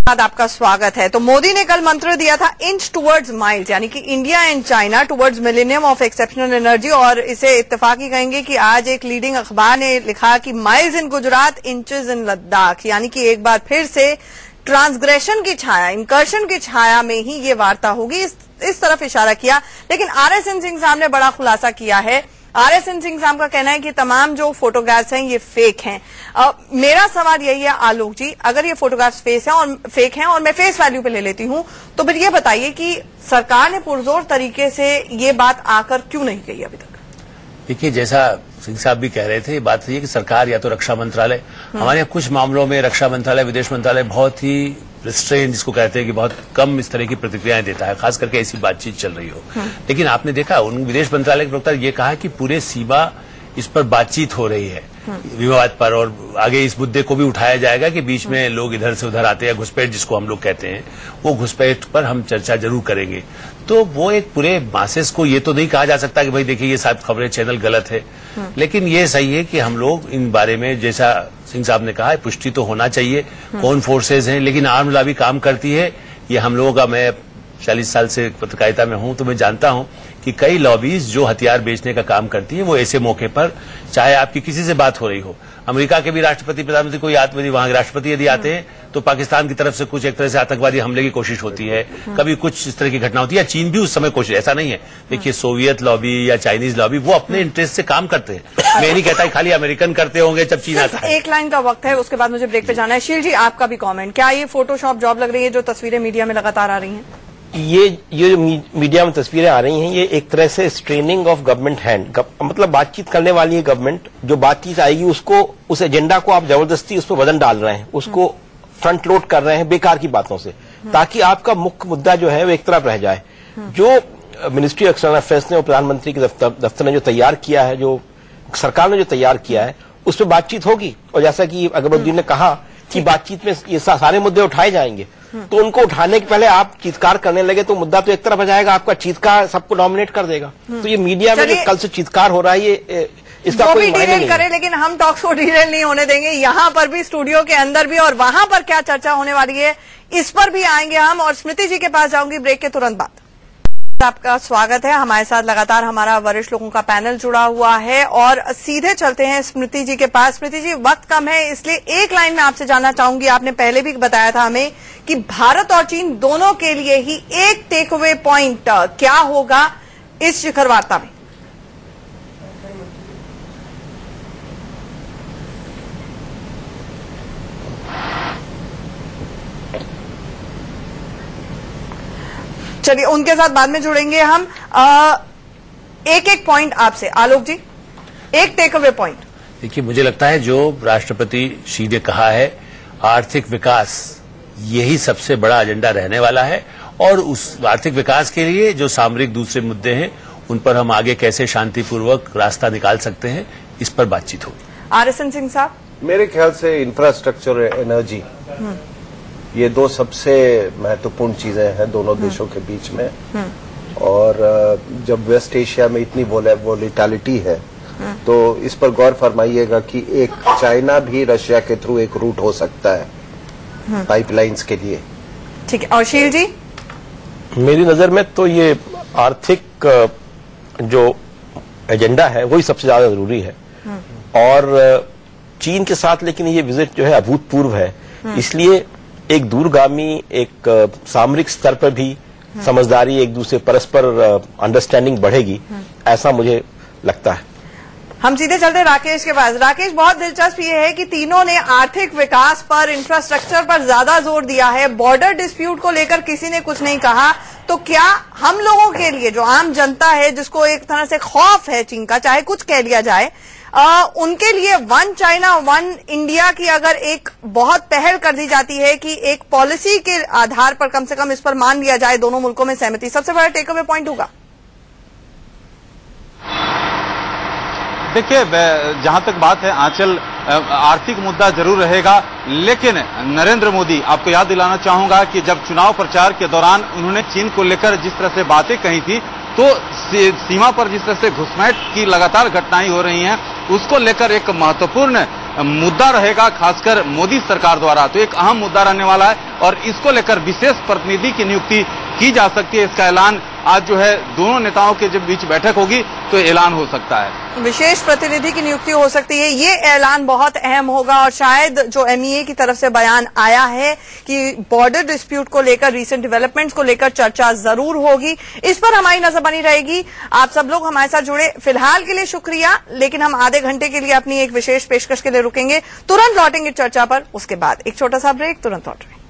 आपका स्वागत है। तो मोदी ने कल मंत्र दिया था इंच टुवर्ड्स माइल्स, यानी कि India and China towards millennium of exceptional energy. और इसे इत्तेफाकी कहेंगे कि आज एक लीडिंग अखबार ने लिखा कि माइल्स इन गुजरात, इंचेस इन लद्दाख, यानी कि एक बार फिर से ट्रांसग्रेशन की छाया, इंकर्शन की छाया में ही ये वार्ता होगी, इस तरफ इशारा किया। लेकिन आरएसएन सिंह साहब ने बड़ा खुलासा किया है। आरएसएन सिंह साहब का कहना है कि तमाम जो फोटोग्राफ्स हैं ये फेक हैं। मेरा सवाल यही है आलोक जी, अगर ये फोटोग्राफ्स फेक हैं और मैं फेस वैल्यू पे ले लेती हूं, तो फिर ये बताइए कि सरकार ने पुरजोर तरीके से ये बात आकर क्यों नहीं कही अभी तक? देखिए, जैसा सिंह साहब भी कह रहे थे, बात ये कि सरकार या तो रक्षा मंत्रालय, हमारे यहाँ कुछ मामलों में रक्षा मंत्रालय, विदेश मंत्रालय बहुत ही रिस्ट्रेन, जिसको कहते हैं कि बहुत कम इस तरह की प्रतिक्रियाएं देता है, खास करके ऐसी बातचीत चल रही हो। लेकिन आपने देखा, उन विदेश मंत्रालय के प्रवक्ता ने ये कहा कि पूरे सीमा इस पर बातचीत हो रही है, विवाद पर, और आगे इस मुद्दे को भी उठाया जाएगा कि बीच में लोग इधर से उधर आते हैं, घुसपैठ जिसको हम लोग कहते हैं, वो घुसपैठ पर हम चर्चा जरूर करेंगे। तो वो एक पूरे मासेस को ये तो नहीं कहा जा सकता कि भाई देखिए ये सब खबरें चैनल गलत है, लेकिन ये सही है कि हम लोग इन बारे में, जैसा सिंह साहब ने कहा, पुष्टि तो होना चाहिए कौन फोर्सेज हैं। लेकिन आर्म लॉबी काम करती है, ये हम लोगों का, मैं 40 साल से पत्रकारिता में हूं तो मैं जानता हूं कि कई लॉबीज जो हथियार बेचने का काम करती है, वो ऐसे मौके पर, चाहे आपकी किसी से बात हो रही हो, अमेरिका के भी राष्ट्रपति, प्रधानमंत्री, कोई आतंकवादी, वहां के राष्ट्रपति यदि आते हैं तो पाकिस्तान की तरफ से कुछ एक तरह से आतंकवादी हमले की कोशिश होती है, कभी कुछ इस तरह की घटना होती है, या चीन भी उस समय कोशिश, ऐसा नहीं है। देखिए, सोवियत लॉबी या चाइनीज लॉबी वो अपने इंटरेस्ट से काम करते हैं। मैं नहीं कहता खाली अमेरिकन करते होंगे जब चीन आता है। एक लाइन का वक्त है, उसके बाद मुझे ब्रेक पे जाना है। शील जी, आपका भी कॉमेंट, क्या ये फोटोशॉप जॉब लग रही है जो तस्वीरें मीडिया में लगातार आ रही हैं? ये जो मीडिया में तस्वीरें आ रही हैं, ये एक तरह से स्ट्रेनिंग ऑफ गवर्नमेंट हैंड, मतलब बातचीत करने वाली है गवर्नमेंट, जो बातचीत आएगी उसको, उस एजेंडा को आप जबरदस्ती उस पर वजन डाल रहे हैं, उसको फ्रंट लोड कर रहे हैं बेकार की बातों से, ताकि आपका मुख्य मुद्दा जो है वो एक तरफ रह जाए। जो मिनिस्ट्री ऑफ एक्सटर्नल अफेयर्स ने और प्रधानमंत्री के दफ्तर ने जो तैयार किया है, जो सरकार ने जो तैयार किया है, उस पर बातचीत होगी। और जैसा कि अकबरुद्दीन ने कहा कि बातचीत में ये सारे मुद्दे उठाए जाएंगे, तो उनको उठाने के पहले आप चीत्कार करने लगे तो मुद्दा तो एक तरफ आ जाएगा, आपका चीत्कार सबको डोमिनेट कर देगा। तो ये मीडिया में जो कल से चीत्कार हो रहा है, ये इसका कोई मायने नहीं करे। लेकिन हम टॉक्स को डिटेल नहीं होने देंगे, यहाँ पर भी, स्टूडियो के अंदर भी, और वहां पर क्या चर्चा होने वाली है इस पर भी आएंगे हम। और स्मृति जी के पास जाऊंगी ब्रेक के तुरंत बाद। आपका स्वागत है। हमारे साथ लगातार हमारा वरिष्ठ लोगों का पैनल जुड़ा हुआ है और सीधे चलते हैं स्मृति जी के पास। स्मृति जी, वक्त कम है, इसलिए एक लाइन में आपसे जानना चाहूंगी, आपने पहले भी बताया था हमें कि भारत और चीन दोनों के लिए ही एक टेक अवे पॉइंट क्या होगा इस शिखर वार्ता में? चलिए, उनके साथ बाद में जुड़ेंगे हम। एक एक पॉइंट आपसे, आलोक जी, एक टेक अवे पॉइंट। देखिए, मुझे लगता है जो राष्ट्रपति शी ने कहा है, आर्थिक विकास यही सबसे बड़ा एजेंडा रहने वाला है, और उस आर्थिक विकास के लिए जो सामरिक दूसरे मुद्दे हैं, उन पर हम आगे कैसे शांतिपूर्वक रास्ता निकाल सकते हैं, इस पर बातचीत होगी। आरएसएन सिंह साहब, मेरे ख्याल से इंफ्रास्ट्रक्चर, एनर्जी, ये दो सबसे महत्वपूर्ण चीजें हैं दोनों देशों के बीच में। और जब वेस्ट एशिया में इतनी वोलेटिलिटी है, तो इस पर गौर फरमाइएगा कि एक चाइना भी रशिया के थ्रू एक रूट हो सकता है पाइपलाइंस के लिए। ठीक है। और शील जी, मेरी नजर में तो ये आर्थिक जो एजेंडा है वही सबसे ज्यादा जरूरी है, और चीन के साथ लेकिन ये विजिट जो है अभूतपूर्व है, इसलिए एक दूरगामी, एक सामरिक स्तर पर भी समझदारी, एक दूसरे परस्पर अंडरस्टैंडिंग बढ़ेगी, ऐसा मुझे लगता है। हम सीधे चलते राकेश के पास। राकेश, बहुत दिलचस्प ये है कि तीनों ने आर्थिक विकास पर, इंफ्रास्ट्रक्चर पर ज्यादा जोर दिया है, बॉर्डर डिस्प्यूट को लेकर किसी ने कुछ नहीं कहा। तो क्या हम लोगों के लिए, जो आम जनता है जिसको एक तरह से खौफ है चीन का, चाहे कुछ कह लिया जाए, उनके लिए वन चाइना वन इंडिया की अगर एक बहुत पहल कर दी जाती है कि एक पॉलिसी के आधार पर कम से कम इस पर मान लिया जाए, दोनों मुल्कों में सहमति, सबसे बड़ा टेक अवे पॉइंट होगा? देखिए, जहां तक बात है आंचल, आर्थिक मुद्दा जरूर रहेगा, लेकिन नरेंद्र मोदी, आपको याद दिलाना चाहूंगा कि जब चुनाव प्रचार के दौरान उन्होंने चीन को लेकर जिस तरह से बातें कही थी, तो सीमा पर जिस तरह से घुसपैठ की लगातार घटनाएं हो रही हैं, उसको लेकर एक महत्वपूर्ण मुद्दा रहेगा खासकर मोदी सरकार द्वारा, तो एक अहम मुद्दा रहने वाला है और इसको लेकर विशेष प्रतिनिधि की नियुक्ति की जा सकती है। इसका ऐलान आज जो है दोनों नेताओं के जब बीच बैठक होगी तो ऐलान हो सकता है। विशेष प्रतिनिधि की नियुक्ति हो सकती है, ये ऐलान बहुत अहम होगा और शायद जो MEA की तरफ से बयान आया है कि बॉर्डर डिस्प्यूट को लेकर, रीसेंट डेवलपमेंट्स को लेकर चर्चा जरूर होगी। इस पर हमारी नजर बनी रहेगी। आप सब लोग हमारे साथ जुड़े, फिलहाल के लिए शुक्रिया, लेकिन हम आधे घंटे के लिए अपनी एक विशेष पेशकश के लिए रुकेंगे, तुरंत लौटेंगे चर्चा पर। उसके बाद एक छोटा सा ब्रेक, तुरंत लौटेंगे।